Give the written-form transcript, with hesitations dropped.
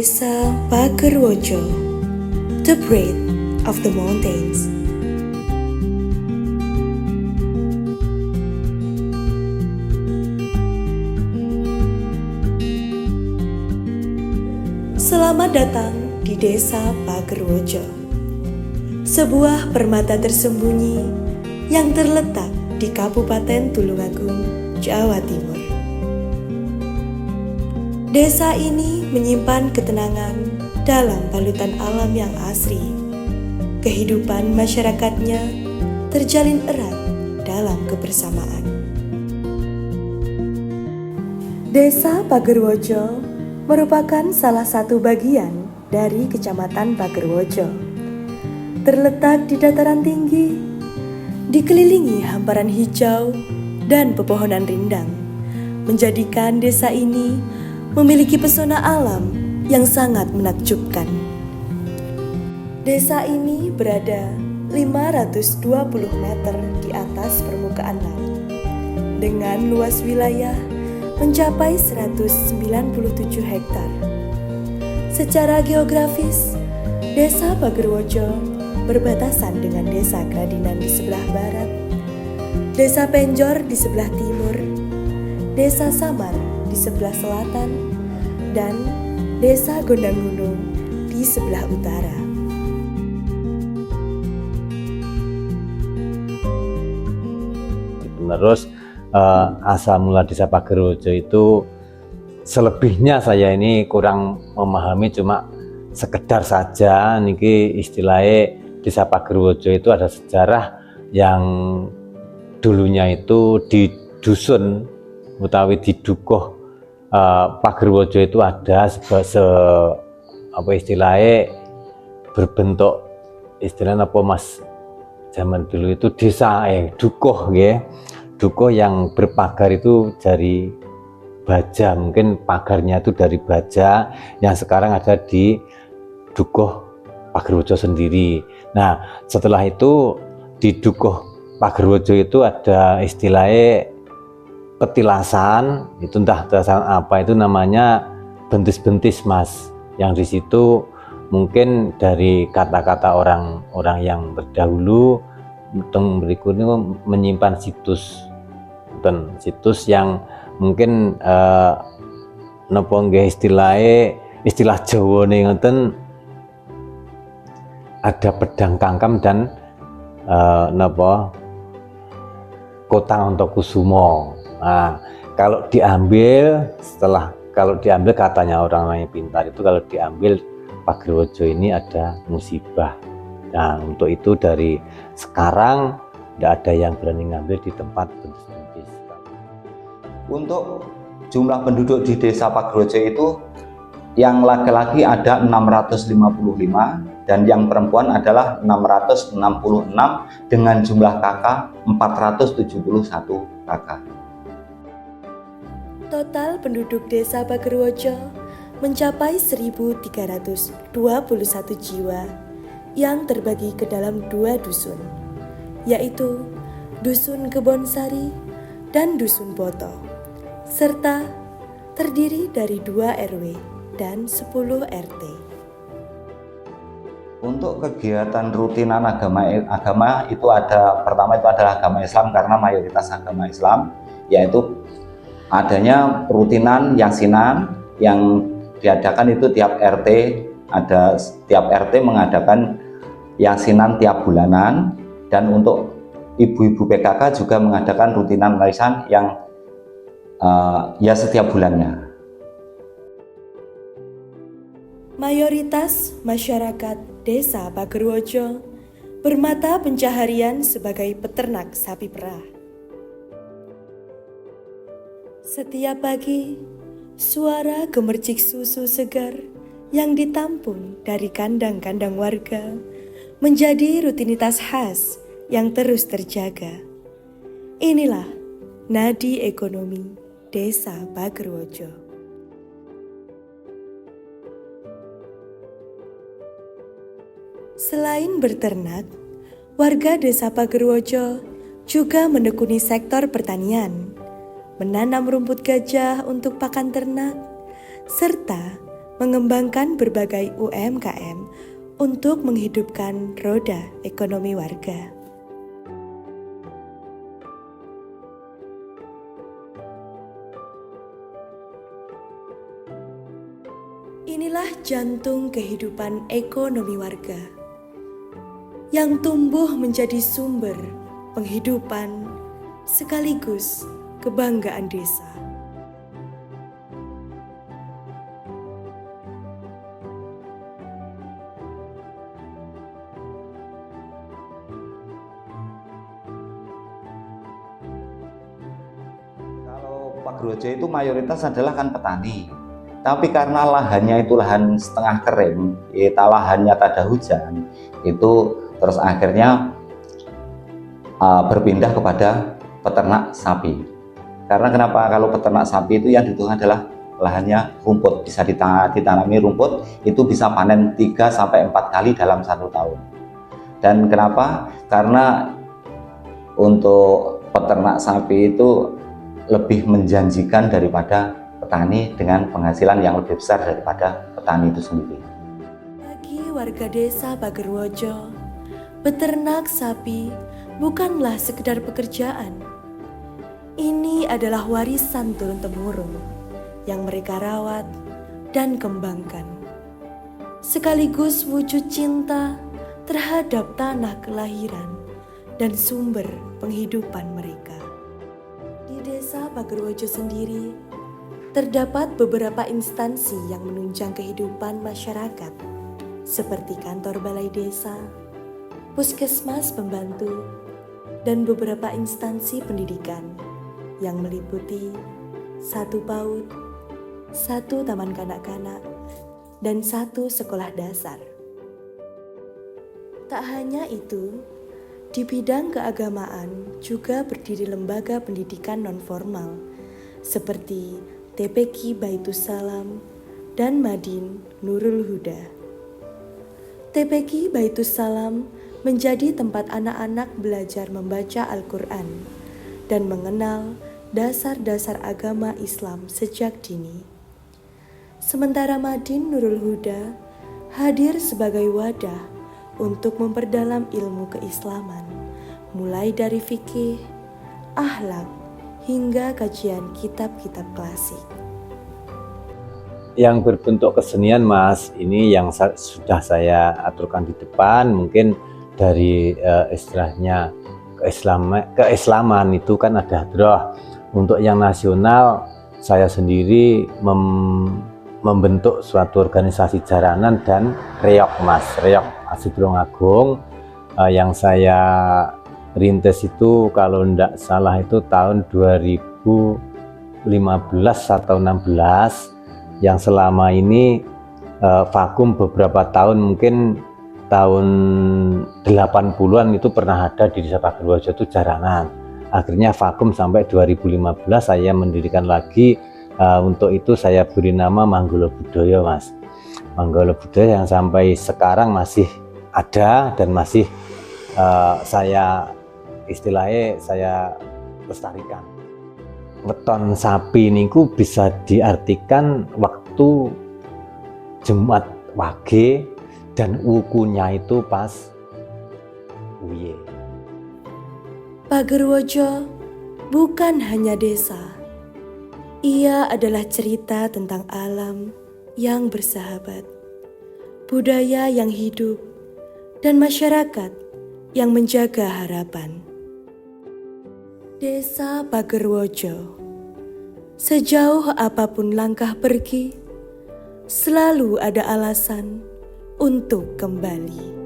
Desa Pagerwojo, the breath of the mountains. Selamat datang di Desa Pagerwojo, sebuah permata tersembunyi yang terletak di Kabupaten Tulungagung, Jawa Timur. Desa ini menyimpan ketenangan dalam balutan alam yang asri. Kehidupan masyarakatnya terjalin erat dalam kebersamaan. Desa Pagerwojo merupakan salah satu bagian dari Kecamatan Pagerwojo. Terletak di dataran tinggi, dikelilingi hamparan hijau dan pepohonan rindang, menjadikan desa ini memiliki pesona alam yang sangat menakjubkan. Desa ini berada 520 meter di atas permukaan laut, dengan luas wilayah mencapai 197 hektar. Secara geografis, Desa Pagerwojo berbatasan dengan Desa Kradinan di sebelah barat, Desa Penjor di sebelah timur, Desa Samar di sebelah selatan, dan Desa Gondang-Gunung di sebelah utara. Terus asal mula Desa Pagerwojo itu selebihnya saya ini kurang memahami, cuma sekedar saja niki istilahnya Desa Pagerwojo itu ada sejarah yang dulunya itu di dusun utawi di dukuh Pagerwojo itu ada istilahnya berbentuk istilahnya apa mas zaman dulu itu desa dukuh ya. Dukuh yang berpagar itu dari baja, mungkin pagarnya itu dari baja yang sekarang ada di Dukuh Pagerwojo sendiri. Nah, setelah itu di Dukuh Pagerwojo itu ada istilahnya petilasan, itu entah petilasan apa itu namanya bentis-bentis mas, yang di situ mungkin dari kata-kata orang-orang yang berdahulu berikutnya menyimpan situs yang mungkin napa nggih istilah Jawa nih ngoten ada pedang kangkam dan kota Ontokusumo. Nah, kalau diambil katanya orang yang pintar itu kalau diambil Pagerwojo ini ada musibah. Nah, untuk itu dari sekarang tidak ada yang berani ngambil di tempat bentis-bentis. Untuk jumlah penduduk di Desa Pagerwojo itu yang laki-laki ada 655 dan yang perempuan adalah 666 dengan jumlah kakak 471 kakak. Total penduduk Desa Pagerwojo mencapai 1.321 jiwa yang terbagi ke dalam 2 dusun, yaitu Dusun Kebonsari dan Dusun Boto, serta terdiri dari 2 RW dan 10 RT. Untuk kegiatan rutinan agama itu pertama itu adalah agama Islam karena mayoritas agama Islam, yaitu adanya rutinan yasinan yang diadakan itu tiap RT, tiap RT mengadakan yasinan tiap bulanan, dan untuk ibu-ibu PKK juga mengadakan rutinan warisan yang setiap bulannya. Mayoritas masyarakat Desa Pagerwojo bermata pencaharian sebagai peternak sapi perah. Setiap pagi, suara gemercik susu segar yang ditampung dari kandang-kandang warga menjadi rutinitas khas yang terus terjaga. Inilah nadi ekonomi Desa Pagerwojo. Selain berternak, warga Desa Pagerwojo juga menekuni sektor pertanian, menanam rumput gajah untuk pakan ternak, serta mengembangkan berbagai UMKM untuk menghidupkan roda ekonomi warga. Inilah jantung kehidupan ekonomi warga yang tumbuh menjadi sumber penghidupan sekaligus kebanggaan desa. Kalau Pagerwojo itu mayoritas adalah kan petani. Tapi karena lahannya itu lahan setengah kering, lahannya tak ada hujan, itu terus akhirnya berpindah kepada peternak sapi. Karena kenapa? Kalau peternak sapi itu yang dibutuhkan adalah lahannya rumput, bisa ditanami rumput, itu bisa panen 3-4 kali dalam 1 tahun. Dan kenapa? Karena untuk peternak sapi itu lebih menjanjikan daripada petani dengan penghasilan yang lebih besar daripada petani itu sendiri. Bagi warga desa Pagerwojo, beternak sapi bukanlah sekedar pekerjaan. Ini adalah warisan turun-temurun yang mereka rawat dan kembangkan, sekaligus wujud cinta terhadap tanah kelahiran dan sumber penghidupan mereka. Di desa Pagerwojo sendiri, terdapat beberapa instansi yang menunjang kehidupan masyarakat, seperti kantor balai desa, puskesmas pembantu, dan beberapa instansi pendidikan yang meliputi 1 PAUD, 1 taman kanak-kanak, dan 1 sekolah dasar. Tak hanya itu, di bidang keagamaan juga berdiri lembaga pendidikan non-formal seperti TPQ Baitus Salam dan Madin Nurul Huda. TPQ Baitus Salam menjadi tempat anak-anak belajar membaca Al-Quran dan mengenal dasar-dasar agama Islam sejak dini. Sementara Madin Nurul Huda hadir sebagai wadah untuk memperdalam ilmu keislaman, mulai dari fikih, akhlak, hingga kajian kitab-kitab klasik. Yang berbentuk kesenian, Mas, ini yang sudah saya aturkan di depan, mungkin dari istilahnya keislaman itu kan ada hadroh. Untuk yang nasional, saya sendiri membentuk suatu organisasi jaranan dan reok, Mas, reok Asidulungagung yang saya rintis itu kalau tidak salah itu tahun 2015 atau 16, yang selama ini vakum beberapa tahun, mungkin tahun 80-an itu pernah ada di Desa Pagerwojo itu jaranan. Akhirnya vakum sampai 2015, saya mendirikan lagi. Untuk itu saya beri nama Manggolo Budaya, Mas. Manggolo Budaya yang sampai sekarang masih ada dan masih saya lestarikan. Weton sapi niku bisa diartikan waktu Jumat Wage dan wukunya itu pas Uye. Pagerwojo bukan hanya desa. Ia adalah cerita tentang alam yang bersahabat, budaya yang hidup, dan masyarakat yang menjaga harapan. Desa Pagerwojo, sejauh apapun langkah pergi, selalu ada alasan untuk kembali.